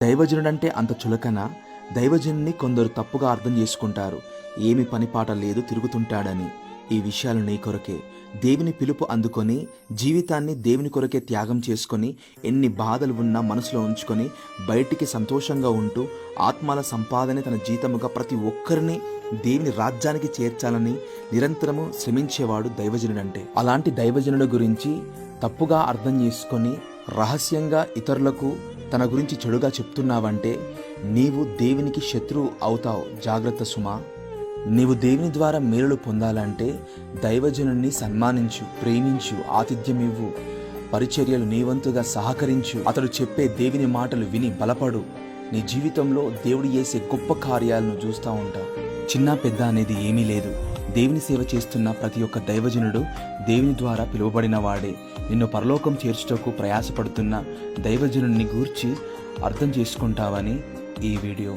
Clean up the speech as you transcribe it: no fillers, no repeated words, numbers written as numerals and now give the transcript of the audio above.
దైవజనుడంటే అంత చులకన? దైవజనుని కొందరు తప్పుగా అర్థం చేసుకుంటారు. ఏమి పనిపాట లేదు, తిరుగుతుంటాడని. ఈ విషయాలు నీ కొరకే. దేవుని పిలుపు అందుకొని జీవితాన్ని దేవుని కొరకే త్యాగం చేసుకొని ఎన్ని బాధలు ఉన్నా మనసులో ఉంచుకొని బయటికి సంతోషంగా ఉంటూ ఆత్మల సంపాదనే తన జీతముగా ప్రతి ఒక్కరిని దేవుని రాజ్యానికి చేర్చాలని నిరంతరము శ్రమించేవాడు దైవజనుడంటే. అలాంటి దైవజనుడి గురించి తప్పుగా అర్థం చేసుకొని రహస్యంగా ఇతరులకు తన గురించి చెడుగా చెప్తున్నావంటే నీవు దేవునికి శత్రువు అవుతావు. జాగ్రత్త సుమా. నీవు దేవుని ద్వారా మేలులు పొందాలంటే దైవజనుని సన్మానించు, ప్రేమించు, ఆతిథ్యమివ్వు, పరిచర్యలు నీవంతుగా సహకరించు. అతడు చెప్పే దేవుని మాటలు విని బలపడు. నీ జీవితంలో దేవుడు చేసే గొప్ప కార్యాలను చూస్తూ ఉంటావు. చిన్న పెద్ద అనేది ఏమీ లేదు. దేవుని సేవ చేస్తున్న ప్రతి ఒక్క దైవజనుడు దేవుని ద్వారా పిలువబడిన వాడే. నిన్ను పరలోకం చేర్చుటకు ప్రయాసపడుతున్న దైవజనుని గూర్చి అర్థం చేసుకుంటావని ఈ వీడియో.